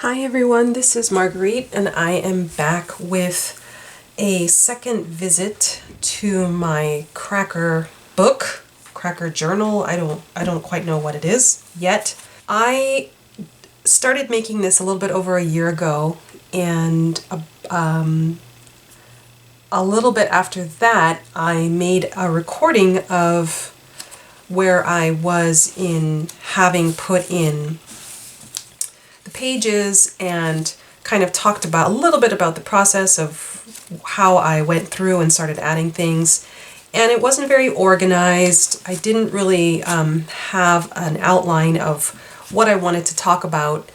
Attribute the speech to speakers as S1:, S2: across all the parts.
S1: Hi everyone, this is Marguerite and I am back with a second visit to my Cracker book, Cracker journal. I don't quite know what it is yet. I started making this a little bit over a year ago, and a little bit after that I made a recording of where I was in having put in the pages and kind of talked about a little bit about the process of how I went through and started adding things. And it wasn't very organized. I didn't really have an outline of what I wanted to talk about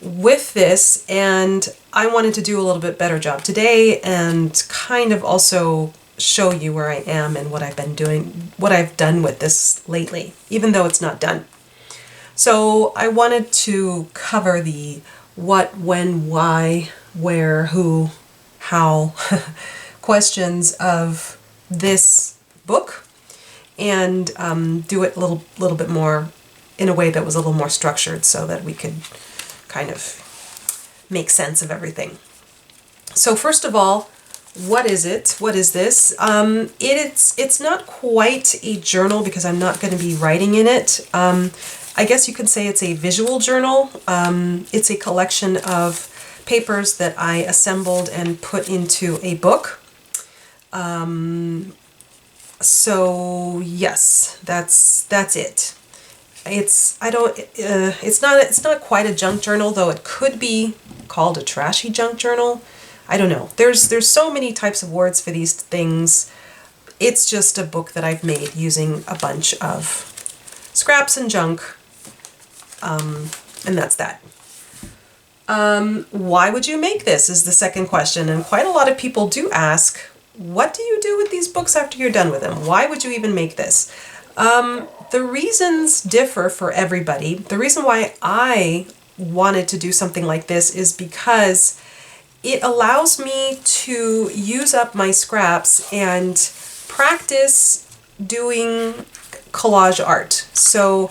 S1: with this, and I wanted to do a little bit better job today and kind of also show you where I am and what I've been doing, what I've done with this lately, even though it's not done. So I wanted to cover the what, when, why, where, who, how questions of this book, and do it a little bit more in a way that was a little more structured so that we could kind of make sense of everything. So first of all, what is it? What is this? It's not quite a journal because I'm not going to be writing in it. I guess you could say it's a visual journal. It's a collection of papers that I assembled and put into a book. So yes, that's it. It's not quite a junk journal, though it could be called a trashy junk journal. I don't know. There's so many types of words for these things. It's just a book that I've made using a bunch of scraps and junk. And that's that. Why would you make this is the second question, and quite a lot of people do ask, what do you do with these books after you're done with them? Why would you even make this? The reasons differ for everybody. The reason why I wanted to do something like this is because it allows me to use up my scraps and practice doing collage art. So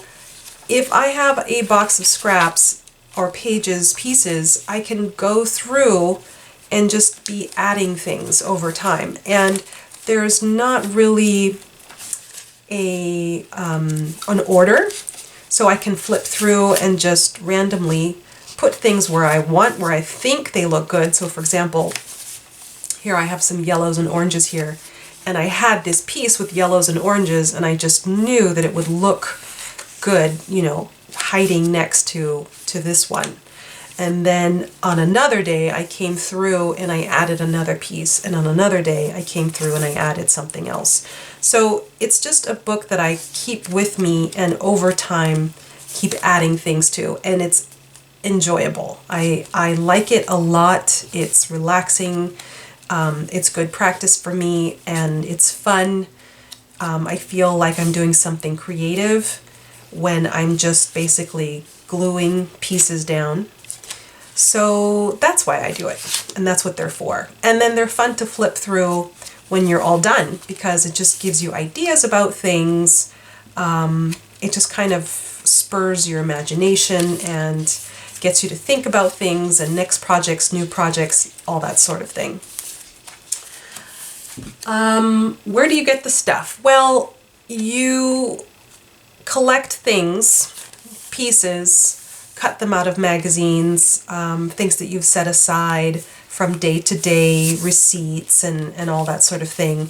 S1: if I have a box of scraps or pages, pieces, I can go through and just be adding things over time. And there's not really an order, so I can flip through and just randomly put things where I want, where I think they look good. So for example, here I have some yellows and oranges here, and I had this piece with yellows and oranges, and I just knew that it would look good, you know, hiding next to this one. And then on another day I came through and I added another piece, and on another day I came through and I added something else. So it's just a book that I keep with me and over time keep adding things to, and it's enjoyable. I like it a lot. It's relaxing. It's good practice for me, and it's fun. I feel like I'm doing something creative when I'm just basically gluing pieces down. So that's why I do it, and that's what they're for. And then they're fun to flip through when you're all done, because it just gives you ideas about things. It just kind of spurs your imagination and gets you to think about things and next projects, new projects, all that sort of thing. Where do you get the stuff? Well, you collect things, pieces, cut them out of magazines, things that you've set aside from day to day, receipts and all that sort of thing.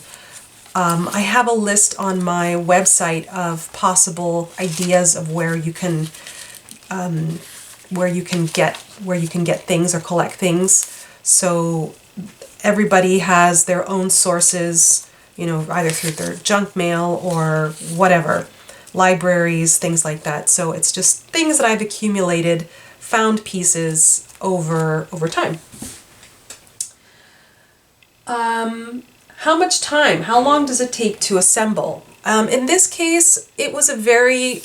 S1: I have a list on my website of possible ideas of where you can get things or collect things. So everybody has their own sources, you know, either through their junk mail or whatever, libraries, things like that. So it's just things that I've accumulated, found pieces over time. How much time? How long does it take to assemble? In this case, it was a very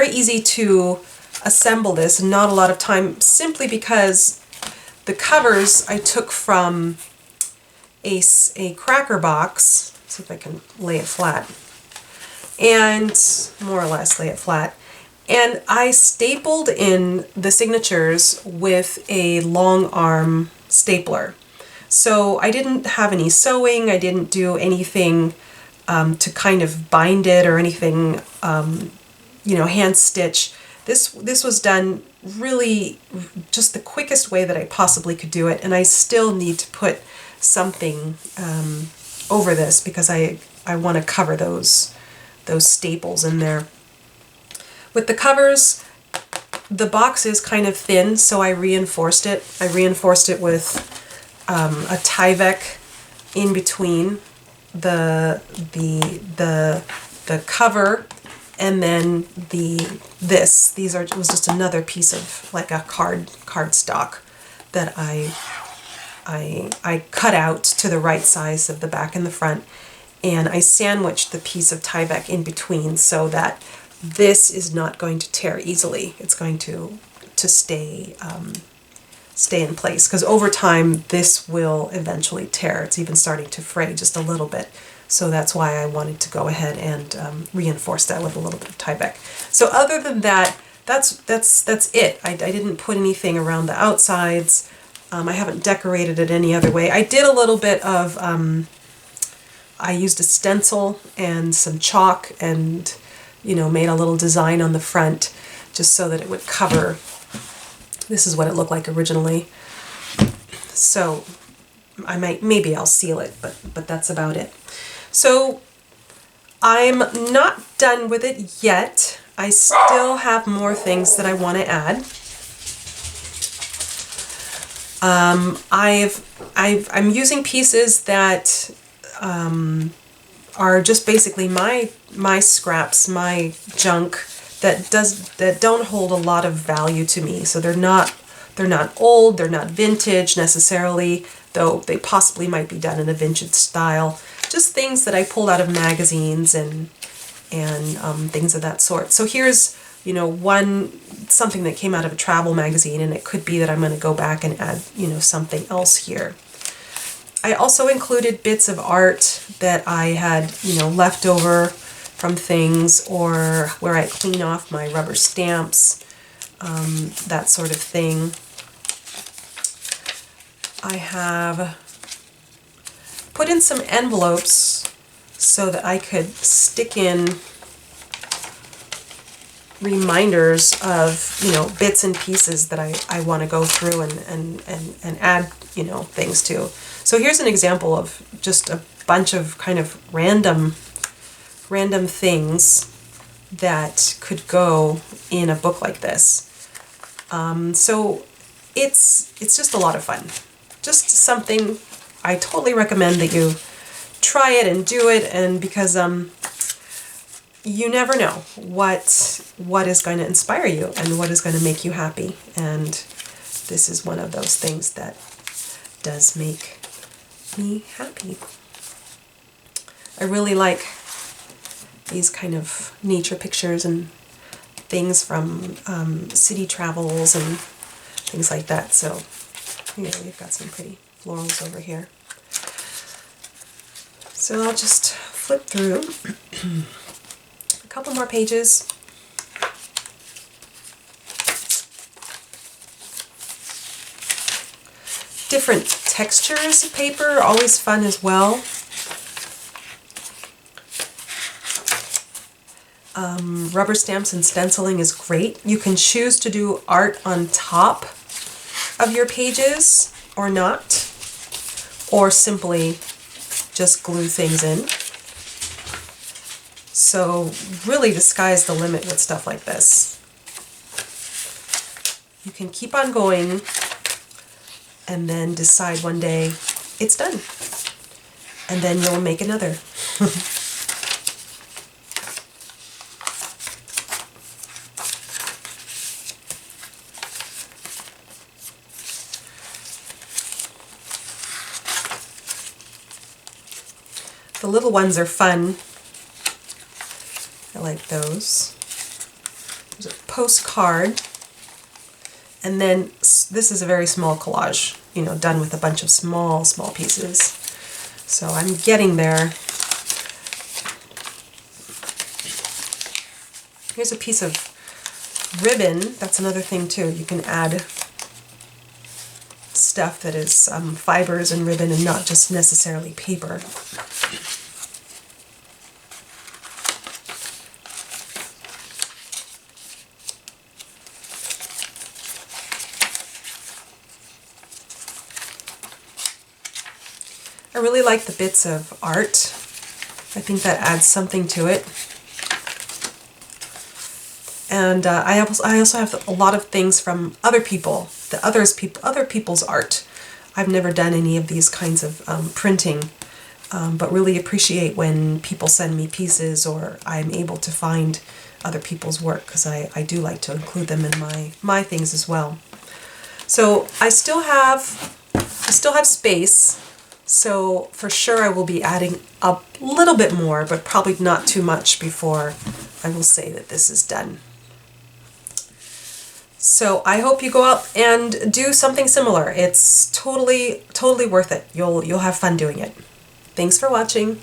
S1: easy to assemble this, and not a lot of time, simply because the covers I took from a cracker box. Let's see if I can lay it flat, and more or less lay it flat. And I stapled in the signatures with a long arm stapler. So I didn't have any sewing, I didn't do anything to kind of bind it or anything, hand stitch. This was done really just the quickest way that I possibly could do it, and I still need to put something over this because I want to cover those staples in there. With the covers, the box is kind of thin, so I reinforced it. I reinforced it with a Tyvek in between the cover and then this. Was just another piece of like a cardstock that I cut out to the right size of the back and the front, and I sandwiched the piece of Tyvek in between so that this is not going to tear easily. It's going to stay in place, because over time this will eventually tear. It's even starting to fray just a little bit. So that's why I wanted to go ahead and reinforce that with a little bit of Tyvek. So other than that, that's it. I didn't put anything around the outsides. I haven't decorated it any other way. I did a little bit of, I used a stencil and some chalk and, made a little design on the front just so that it would cover. This is what it looked like originally. So maybe I'll seal it, but that's about it. So I'm not done with it yet. I still have more things that I want to add. I'm using pieces that are just basically my scraps, my junk that don't hold a lot of value to me. So they're not old, they're not vintage necessarily, though they possibly might be done in a vintage style. Just things that I pulled out of magazines and things of that sort. So here's something that came out of a travel magazine, and it could be that I'm going to go back and add something else here. I also included bits of art that I had left over from things, or where I clean off my rubber stamps, that sort of thing. I have put in some envelopes so that I could stick in reminders of bits and pieces that I want to go through and add things to. So here's an example of just a bunch of kind of random things that could go in a book like this. So it's just a lot of fun. Just something I totally recommend that you try it and do it, and because you never know what is going to inspire you and what is going to make you happy, and this is one of those things that does make me happy. I really like these kind of nature pictures and things from city travels and things like that. So we've got some pretty florals over here. So I'll just flip through a couple more pages. Different textures of paper are always fun as well. Rubber stamps and stenciling is great. You can choose to do art on top of your pages or not, or simply just glue things in. So really the sky's the limit with stuff like this. You can keep on going and then decide one day it's done, and then you'll make another. The little ones are fun. I like those. There's a postcard. And then this is a very small collage, done with a bunch of small pieces. So I'm getting there. Here's a piece of ribbon, that's another thing too. You can add stuff that is fibers and ribbon and not just necessarily paper. I really like the bits of art. I think that adds something to it. And I also have a lot of things from other people, other people's art. I've never done any of these kinds of printing, but really appreciate when people send me pieces or I'm able to find other people's work, because I do like to include them in my things as well. So I still have space. So for sure I will be adding a little bit more, but probably not too much before I will say that this is done. So I hope you go out and do something similar. It's totally worth it. You'll have fun doing it. Thanks for watching.